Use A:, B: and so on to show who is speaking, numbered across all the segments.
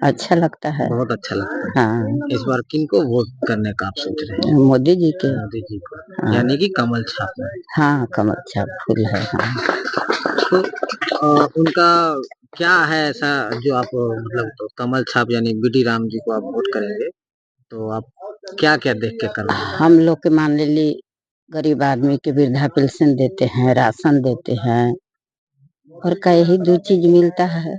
A: अच्छा लगता है।
B: बहुत अच्छा लगता है।
A: हाँ।
B: इस बार किनको वोट करने का आप सोच रहे हैं?
A: मोदी जी के।
B: मोदी जी को।
A: हाँ।
B: यानी कि कमल छाप में।
A: हाँ, कमल छाप फूल है। हाँ।
B: तो उनका क्या है ऐसा जो आप मतलब तो कमल छाप यानी बीडी राम जी को आप वोट करेंगे तो आप क्या क्या देख के कर रहे हैं?
A: हम लोग के मान ली गरीब आदमी के वृद्धा पेंशन देते हैं, राशन देते हैं और कई दो चीज मिलता है।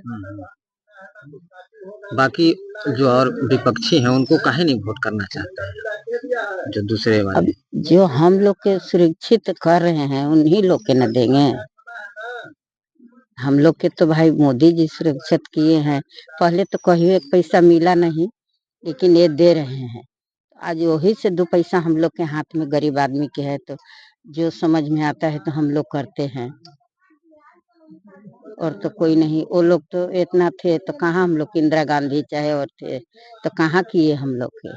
B: बाकी जो और विपक्षी हैं उनको काहे नहीं वोट करना चाहते हैं जो दूसरे वाले?
A: अब जो हम लोग के सुरक्षित कर रहे हैं उन्हीं लोग के न देंगे। हम लोग के तो भाई मोदी जी सुरक्षित किए हैं। पहले तो कहीं पैसा मिला नहीं, लेकिन ये दे रहे हैं। आज वही से दो पैसा हम लोग के हाथ में गरीब आदमी के है, तो जो समझ में आता है तो हम लोग करते हैं। और तो कोई नहीं, वो लोग तो इतना थे तो कहाँ हम लोग इंदिरा गांधी चाहे और थे तो कहाँ किए हम लोग के।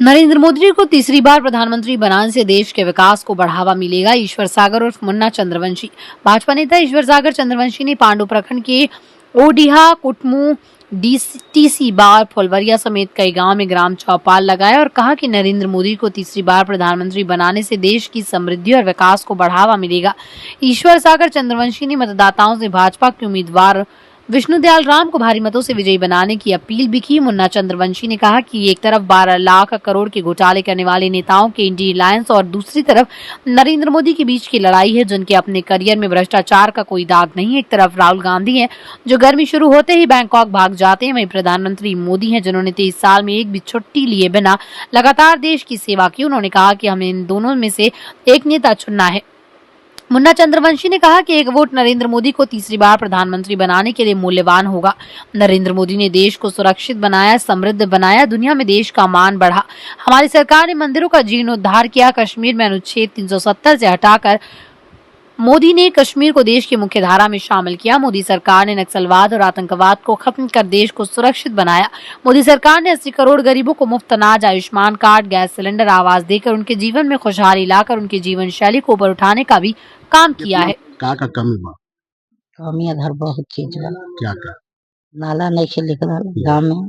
C: नरेंद्र मोदी को तीसरी बार प्रधानमंत्री बनाने से देश के विकास को बढ़ावा मिलेगा। ईश्वर सागर और मुन्ना चंद्रवंशी। भाजपा नेता ईश्वर सागर चंद्रवंशी ने पांडु प्रखंड के ओडिहा, कुटमू, डीसी बार, फुलवरिया समेत कई गांव में ग्राम चौपाल लगाया और कहा कि नरेंद्र मोदी को तीसरी बार प्रधानमंत्री बनाने से देश की समृद्धि और विकास को बढ़ावा मिलेगा। ईश्वर सागर चंद्रवंशी ने मतदाताओं से भाजपा के उम्मीदवार विष्णुदयाल राम को भारी मतों से विजयी बनाने की अपील भी की। मुन्ना चंद्रवंशी ने कहा कि एक तरफ 12 लाख करोड़ के घोटाले करने वाले नेताओं के इंडिया अलायंस और दूसरी तरफ नरेंद्र मोदी के बीच की लड़ाई है, जिनके अपने करियर में भ्रष्टाचार का कोई दाग नहीं है। एक तरफ राहुल गांधी हैं, जो गर्मी शुरू होते ही बैंकॉक भाग जाते हैं, वहीं प्रधानमंत्री मोदी हैं, जिन्होंने 23 साल में एक भी छुट्टी लिए बिना लगातार देश की सेवा की। उन्होंने कहा कि हमें इन दोनों में से एक नेता चुनना है। मुन्ना चंद्रवंशी ने कहा कि एक वोट नरेंद्र मोदी को तीसरी बार प्रधानमंत्री बनाने के लिए मूल्यवान होगा। नरेंद्र मोदी ने देश को सुरक्षित बनाया, समृद्ध बनाया, दुनिया में देश का मान बढ़ा। हमारी सरकार ने मंदिरों का जीर्णोद्धार किया। कश्मीर में अनुच्छेद 370 से हटाकर मोदी ने कश्मीर को देश की मुख्य धारा में शामिल किया। मोदी सरकार ने नक्सलवाद और आतंकवाद को खत्म कर देश को सुरक्षित बनाया। मोदी सरकार ने 80 करोड़ गरीबों को मुफ्त अनाज, आयुष्मान कार्ड, गैस सिलेंडर, आवास देकर उनके जीवन में खुशहाली लाकर उनकी जीवन शैली को ऊपर उठाने का भी काम किया है।
B: का कमी बा?
A: कमी अधर बहुत चीज बा।
B: क्या का?
A: नाला नहीं खे निकला गाँव में,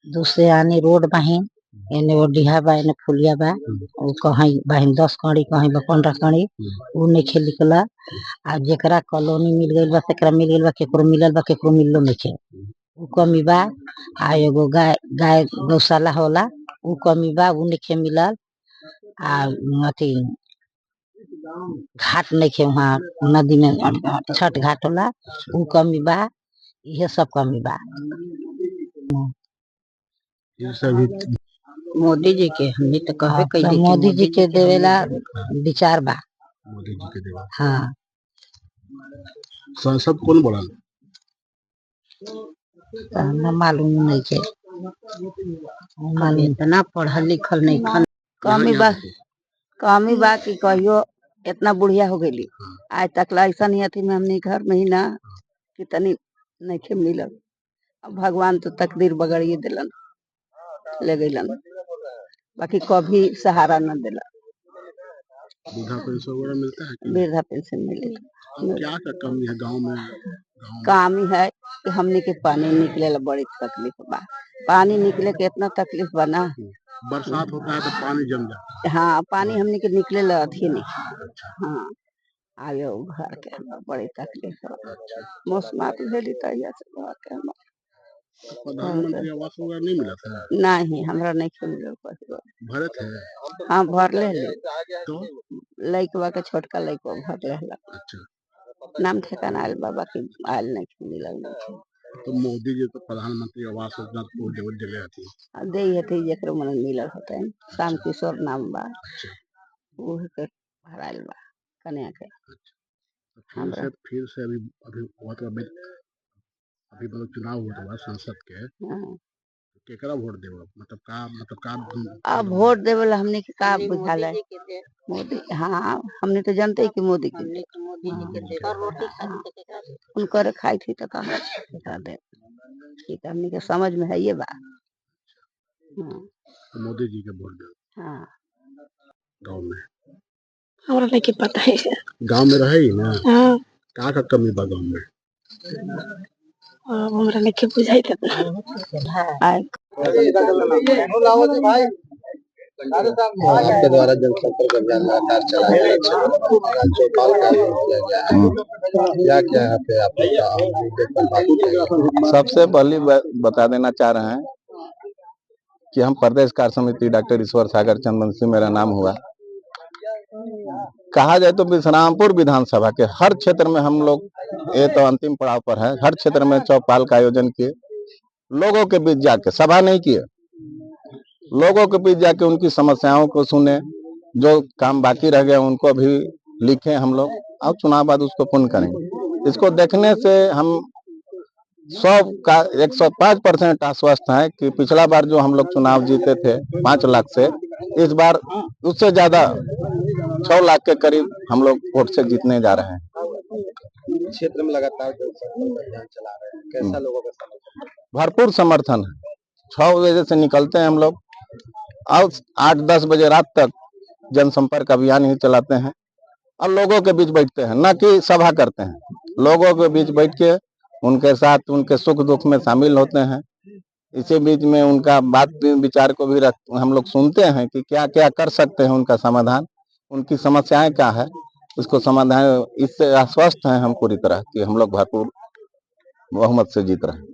A: दूसरे आने रोड बहिन एने ओडिहा बा, एने फुलिया बा, वो कहीं बहिन 10 कड़ी, कहीं 15 कड़ी, वो नहीं खे निकला। आ जेकरा कॉलोनी मिल गई बा तेकरा मिल गई बा, केकरो मिलल बा, केकरो मिललो नहीं खे, वो कमी बा। आ एगो गाय गौशाला होला, वो कमी बा, वो नहीं खे मिलल। आ अथी घाट नहीं खे, वहाँ नदी में छठ घाट होला, वो कमी बा। ये सब कमी बा।
B: ये सभी
A: मोदी जी के हमने तो कहे कही मोदी जी के देवेला विचार बा।
B: मोदी जी के देवा।
A: हाँ।
B: सांसद कौन बड़ा?
A: न मालूम नहीं के, मालूम इतना पढ़ल लिखल नहीं खन। कमी बा कि कहियो इतना बुढ़िया हो गई, आज तक ऐसा नहीं थी में हमने घर में ही ना कितनी नहीं खे मिलल। अब भगवान तो तकदीर बगड़िए दिलन, ले गईलन, बाकी कभी सहारा न दिला।
B: वृद्धा पेंशन वगैरह मिलता है?
A: वृद्धा पेंशन मिलेगा।
B: क्या का कमी है गांव में?
A: कमी है कि हमने के पानी निकले ला बड़ी तकलीफ बा। पानी निकले के इतना तकलीफ बना,
B: बरसात होता है तो पानी जम जाता है।
A: हाँ, पानी हमने के निकले ला अथी नहीं। हाँ, आगे घर के हमरा बड़ी तकलीफ है। मौसमात भेली तैया से घर के हमरा
B: प्रधानमंत्री आवास वगैरह नहीं मिला था?
A: नहीं, हमरा नहीं के मिलल।
B: भरे थे?
A: हाँ, भर ले
B: तो
A: लइकवा के छोटका लइकवा भर ले।
B: अच्छा,
A: नाम ठिकाना आयल बाबा की आयल नहीं मिलल।
B: तो मोदी जी तो प्रधानमंत्री आवास योजना को जगह थी,
A: दे थे जकरो मन मिलल होते हैं। शाम किशोर नाम बा, वो के भराइल बा कन्या के।
B: अच्छा, फिर से अभी अभी बहुत अभी मतलब चुनाव हुआ संसद के, केकरा वोट देव? मतलब का
A: अब वोट देवे ला हमने के का बुझाला मोदी। हाँ, हमने तो जानते ही कि मोदी के उनकर खाई थी तो कहा दे, ठीक हमने के समझ में है ये बात।
B: तो मोदी जी के वोट दे।
A: हाँ,
B: गाँव में
A: हमरा नहीं के पता है।
B: गाँव में रहे ही ना। हाँ। का कमी बा गाँव में?
A: हमरा नहीं बुझाई
D: आपके द्वारा जनसंपर्क अभियान लगातार चलाया जा रहा है, चौपाल का आयोजन किया गया है, क्या क्या यहाँ पे आप सबसे पहले बता देना चाह रहे हैं कि हम प्रदेश कार्य समिति डॉक्टर ईश्वर सागर चंद्रवंशी मेरा नाम हुआ। कहा जाए तो विश्रामपुर विधानसभा के हर क्षेत्र में हम लोग, ये तो अंतिम पड़ाव पर है, हर क्षेत्र में चौपाल का आयोजन किए, लोगों के बीच जाके, सभा नहीं किए, लोगों के बीच जाके उनकी समस्याओं को सुने, जो काम बाकी रह गए उनको भी लिखे हम लोग, और चुनाव बाद उसको पूर्ण करेंगे। इसको देखने से हम 105% आश्वस्त हैं कि पिछला बार जो हम लोग चुनाव जीते थे 5 लाख से, इस बार उससे ज्यादा 6 लाख के करीब हम लोग वोट से जीतने जा रहे हैं। क्षेत्र में लगातार अभियान चला रहे हैं, कैसा लोगों का समर्थन? भरपूर समर्थन है। 6 बजे से निकलते हैं हम लोग और 8-10 बजे रात तक जनसंपर्क अभियान ही चलाते हैं और लोगों के बीच बैठते हैं, न कि सभा करते हैं। लोगों के बीच बैठ के उनके साथ उनके सुख दुख में शामिल होते हैं। इसी बीच में उनका बात विचार को भी हम लोग सुनते हैं कि क्या क्या कर सकते हैं, उनका समाधान, उनकी समस्याएं क्या है, उसको समाधान। इससे आश्वस्त हैं हम पूरी तरह कि हम लोग भरपूर बहुमत से जीत रहे हैं।